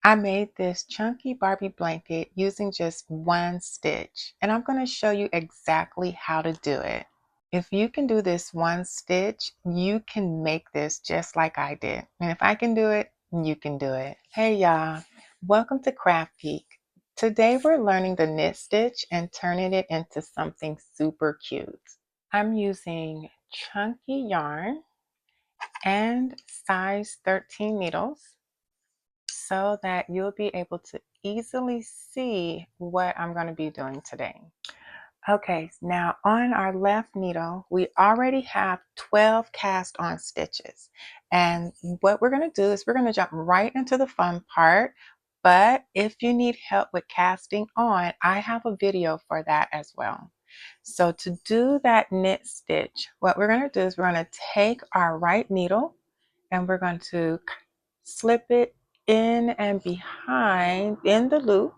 I made this chunky Barbie blanket using just one stitch, and I'm going to show you exactly how to do it. If you can do this one stitch, you can make this just like I did. And if I can do it, you can do it. Hey y'all, welcome to Craft Geek. Today we're learning the knit stitch and turning it into something super cute. I'm using chunky yarn and size 13 needles, so that you'll be able to easily see what I'm going to be doing today. Okay, now on our left needle, we already have 12 cast on stitches. And what we're going to do is we're going to jump right into the fun part. But if you need help with casting on, I have a video for that as well. So to do that knit stitch, what we're going to do is we're going to take our right needle and we're going to slip it in and behind in the loop.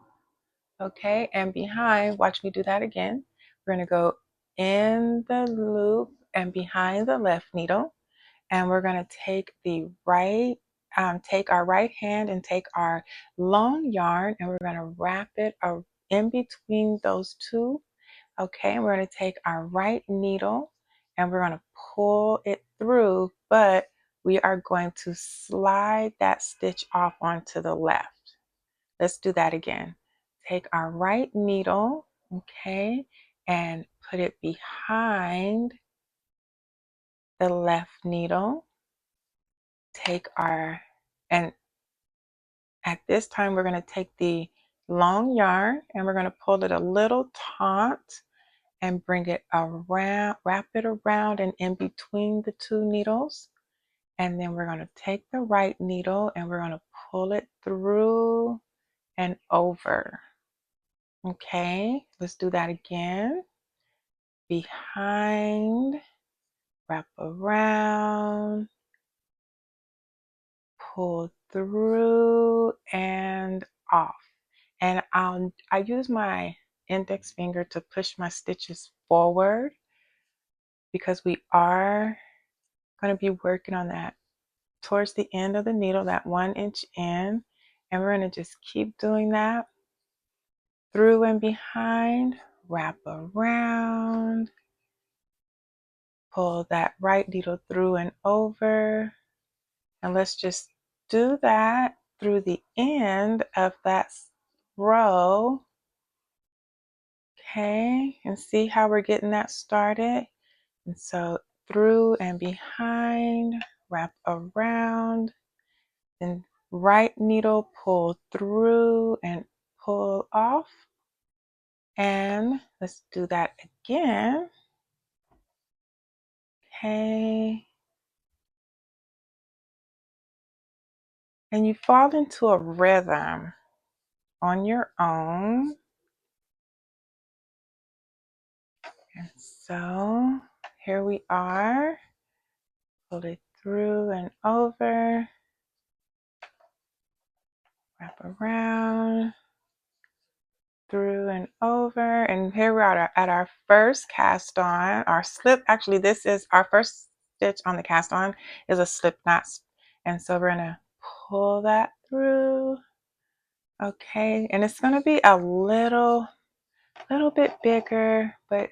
Okay, and behind, watch me do that again. We're going to go in the loop and behind the left needle, and we're going to take the right take our right hand and take our long yarn, and we're going to wrap it in between those two. Okay, and we're going to take our right needle and we're going to pull it through, but we are going to slide that stitch off onto the left. Let's do that again. Take our right needle, okay, and put it behind the left needle. Take our, and at this time, we're going to take the long yarn and we're going to pull it a little taut and bring it around, wrap it around and in between the two needles. And then we're going to take the right needle and we're going to pull it through and over. Okay, let's do that again. Behind, wrap around, pull through and off. And I use my index finger to push my stitches forward because we are going to be working on that towards the end of the needle, that 1-inch in. And we're going to just keep doing that through and behind, wrap around, pull that right needle through and over. And let's just do that through the end of that row. Okay, and see how we're getting that started. And so through and behind, wrap around, then right needle pull through and pull off. And let's do that again. Okay. And you fall into a rhythm on your own. And so here we are. Pull it through and over. Wrap around. Through and over. And here we are at our first cast on. Our slip, actually this is our first stitch on the cast on is a slip knot. And so we're going to pull that through. Okay, and it's going to be a little bit bigger, but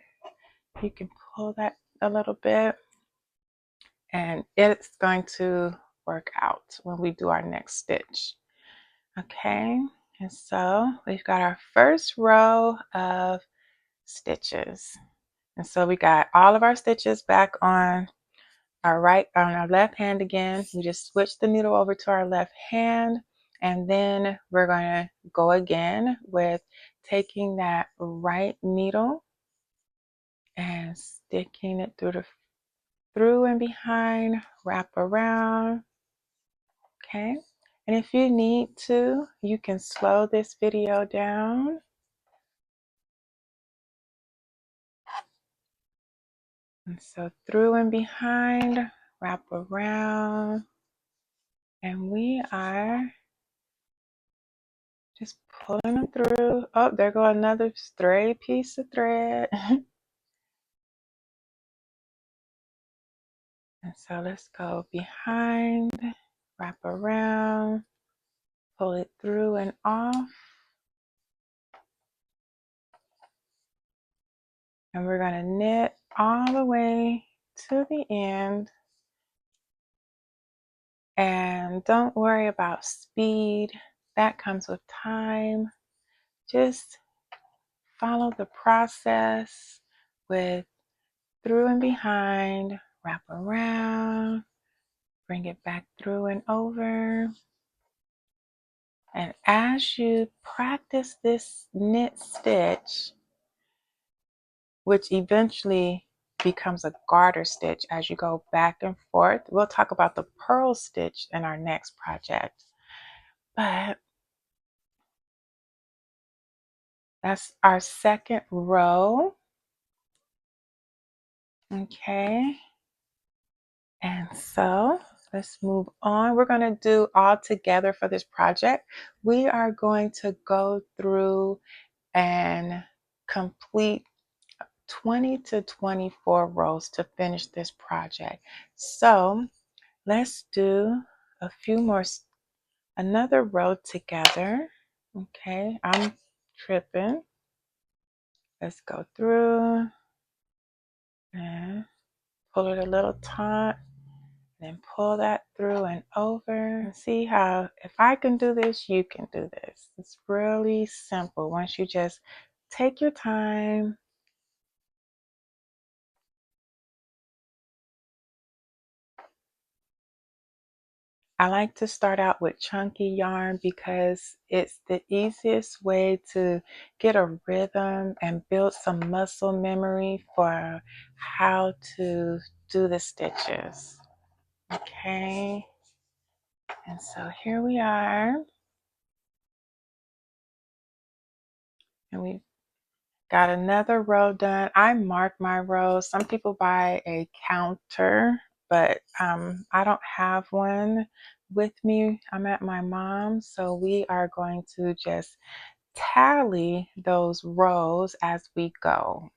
you can pull that a little bit and it's going to work out when we do our next stitch. Okay, and so we've got our first row of stitches. And so we got all of our stitches back on our left hand again. We just switch the needle over to our left hand, and then we're going to go again with taking that right needle and sticking it through and behind, wrap around. Okay, and if you need to, you can slow this video down. And so through and behind, wrap around, and we are just pulling them through. Oh, there go another stray piece of thread. And so let's go behind, wrap around, pull it through and off. And we're going to knit all the way to the end. And don't worry about speed. That comes with time. Just follow the process with through and behind, wrap around, bring it back through and over. And as you practice this knit stitch, which eventually becomes a garter stitch as you go back and forth. We'll talk about the purl stitch in our next project. But that's our second row. Okay. And so let's move on. We're going to do all together for this project. We are going to go through and complete 20 to 24 rows to finish this project. So let's do a few more, another row together. Okay, I'm tripping. Let's go through and pull it a little taut, then pull that through and over. And see how, if I can do this, you can do this. It's really simple once you just take your time. I like to start out with chunky yarn because it's the easiest way to get a rhythm and build some muscle memory for how to do the stitches. Okay, and so here we are, and we got another row done. I mark my rows. Some people buy a counter, but I don't have one with me. I'm at my mom's, so we are going to just tally those rows as we go.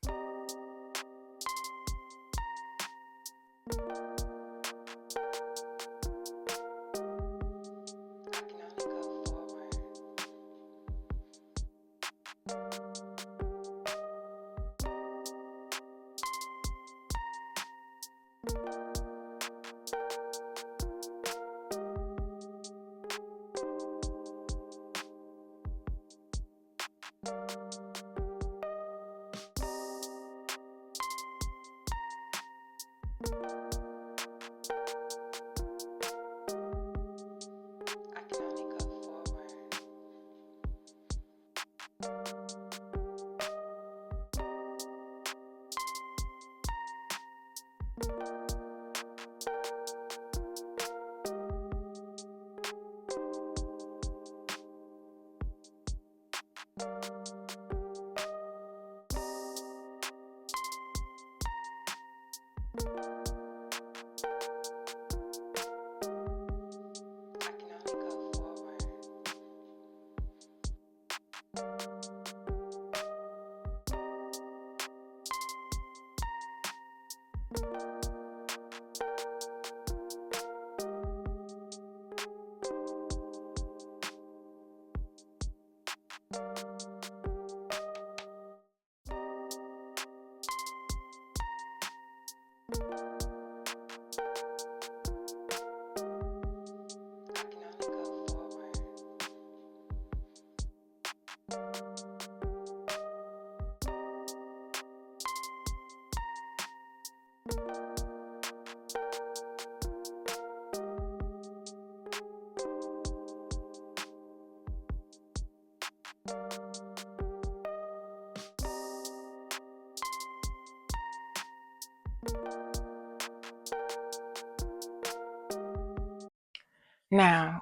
Now,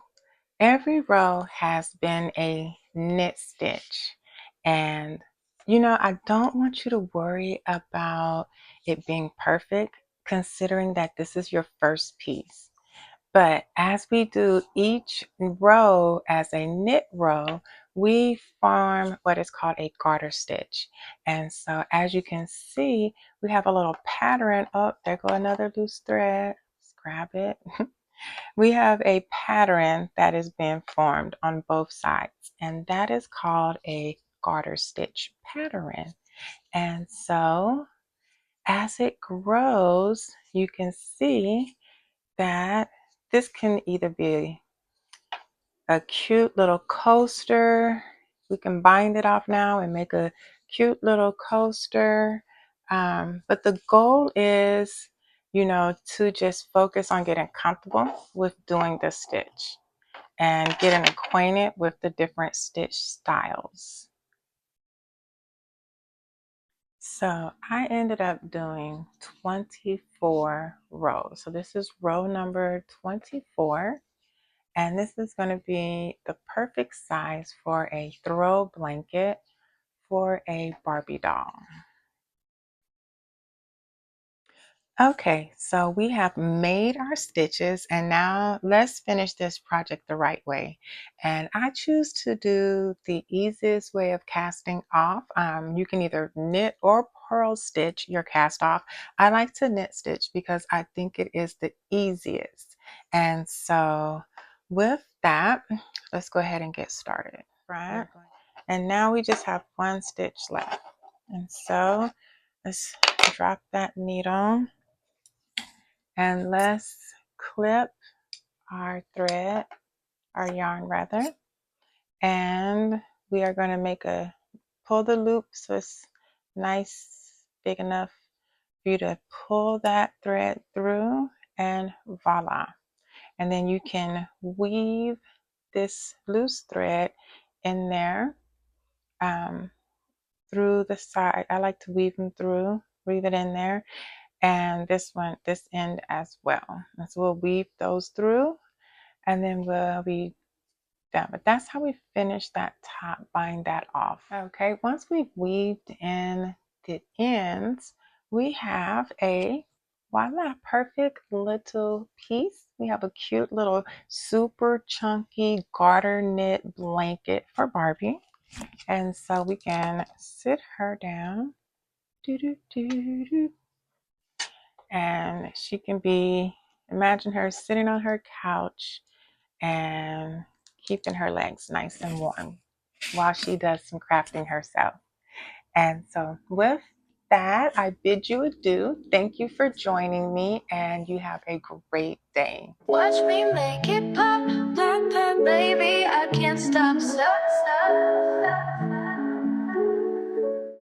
every row has been a knit stitch, and I don't want you to worry about it being perfect considering that this is your first piece. But as we do each row as a knit row, we form what is called a garter stitch. And so as you can see, we have a little pattern. Oh, there go another loose thread. Let's grab it. We have a pattern that is being formed on both sides, and that is called a garter stitch pattern. And so as it grows, you can see that this can either be a cute little coaster. We can bind it off now and make a cute little coaster. But the goal is, to just focus on getting comfortable with doing the stitch and getting acquainted with the different stitch styles. So I ended up doing 24 rows. So this is row number 24. And this is going to be the perfect size for a throw blanket for a Barbie doll. Okay, so we have made our stitches, and now let's finish this project the right way. And I choose to do the easiest way of casting off. You can either knit or purl stitch your cast off. I like to knit stitch because I think it is the easiest. And so with that, let's go ahead and get started. Right? And now we just have one stitch left. And so let's drop that needle. And let's clip our thread, our yarn rather, and we are going to pull the loop so it's nice, big enough for you to pull that thread through, and voila. And then you can weave this loose thread in there through the side. I like to weave it in there. And this end as well. And so we'll weave those through, and then we'll be done. But that's how we finish that top, bind that off. Okay, once we've weaved in the ends, we have a voila, perfect little piece. We have a cute little super chunky garter knit blanket for Barbie. And so we can sit her down. Doo, doo, doo, doo. And she can imagine her sitting on her couch and keeping her legs nice and warm while she does some crafting herself. And so with that, I bid you adieu. Thank you for joining me, and you have a great day. Watch me make it pop, pop, pop, baby, I can't stop, stop, stop.